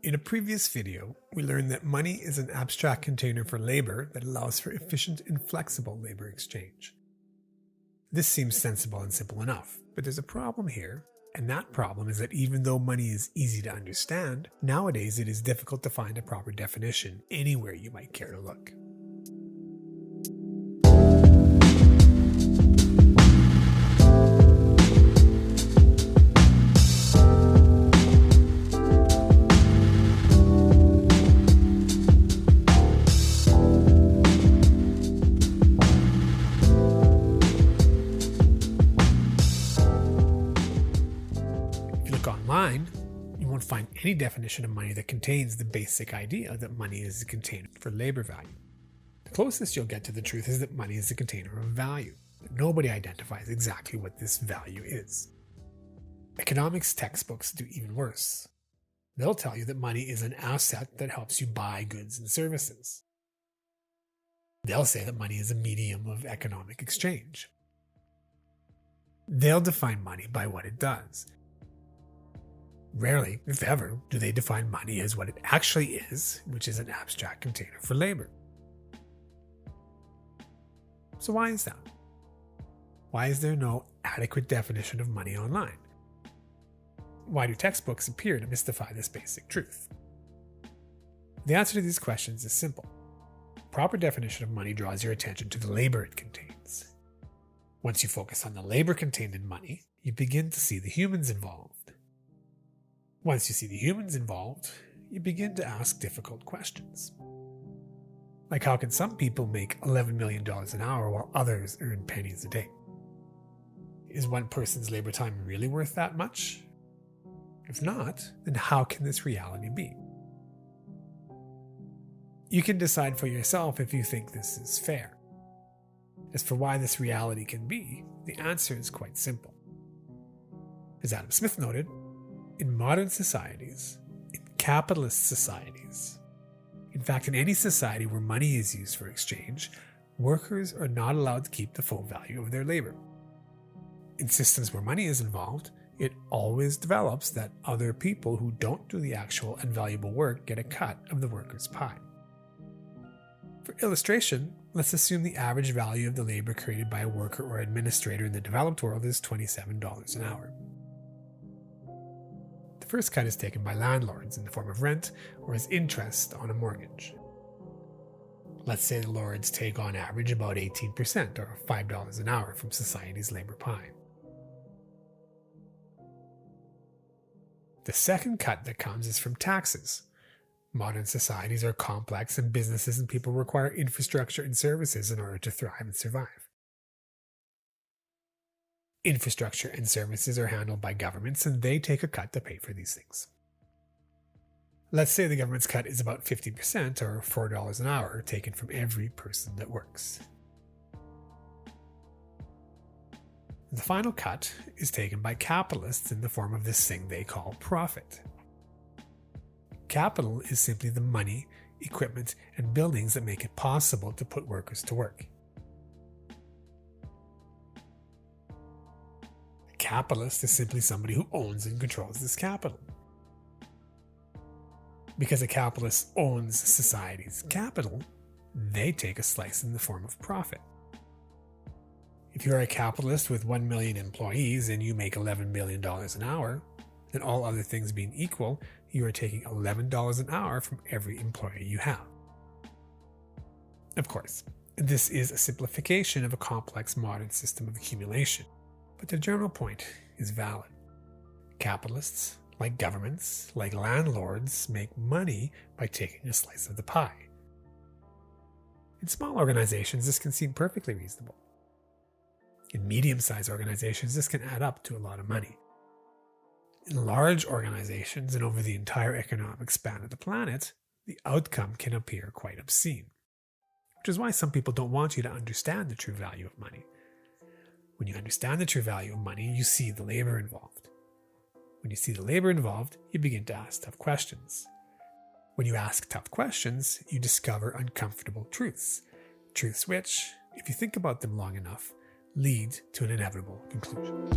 In a previous video, we learned that money is an abstract container for labor that allows for efficient and flexible labor exchange. This seems sensible and simple enough, but there's a problem here, and that problem is that even though money is easy to understand, nowadays it is difficult to find a proper definition anywhere you might care to look. Online, you won't find any definition of money that contains the basic idea that money is a container for labor value. The closest you'll get to the truth is that money is a container of value, but nobody identifies exactly what this value is. Economics textbooks do even worse. They'll tell you that money is an asset that helps you buy goods and services. They'll say that money is a medium of economic exchange. They'll define money by what it does. Rarely, if ever, do they define money as what it actually is, which is an abstract container for labor. So why is that? Why is there no adequate definition of money online? Why do textbooks appear to mystify this basic truth? The answer to these questions is simple. Proper definition of money draws your attention to the labor it contains. Once you focus on the labor contained in money, you begin to see the humans involved. Once you see the humans involved, you begin to ask difficult questions. Like, how can some people make $11 million an hour while others earn pennies a day? Is one person's labor time really worth that much? If not, then how can this reality be? You can decide for yourself if you think this is fair. As for why this reality can be, the answer is quite simple. As Adam Smith noted, in modern societies, in capitalist societies, in fact in any society where money is used for exchange, workers are not allowed to keep the full value of their labor. In systems where money is involved, it always develops that other people who don't do the actual and valuable work get a cut of the worker's pie. For illustration, let's assume the average value of the labor created by a worker or administrator in the developed world is $27 an hour. The first cut is taken by landlords in the form of rent or as interest on a mortgage. Let's say the lords take on average about 18% or $5 an hour from society's labor pie. The second cut that comes is from taxes. Modern societies are complex and businesses and people require infrastructure and services in order to thrive and survive. Infrastructure and services are handled by governments and they take a cut to pay for these things. Let's say the government's cut is about 50% or $4 an hour taken from every person that works. The final cut is taken by capitalists in the form of this thing they call profit. Capital is simply the money, equipment, and buildings that make it possible to put workers to work. A capitalist is simply somebody who owns and controls this capital. Because a capitalist owns society's capital, they take a slice in the form of profit. If you're a capitalist with 1 million employees and you make $11 million an hour, then all other things being equal, you are taking $11 an hour from every employee you have. Of course, this is a simplification of a complex modern system of accumulation, but the general point is valid. Capitalists, like governments, like landlords, make money by taking a slice of the pie. In small organizations, this can seem perfectly reasonable. In medium-sized organizations, this can add up to a lot of money. In large organizations and over the entire economic span of the planet, the outcome can appear quite obscene, which is why some people don't want you to understand the true value of money. When you understand the true value of money, you see the labor involved. When you see the labor involved, you begin to ask tough questions. When you ask tough questions, you discover uncomfortable truths. Truths which, if you think about them long enough, lead to an inevitable conclusion.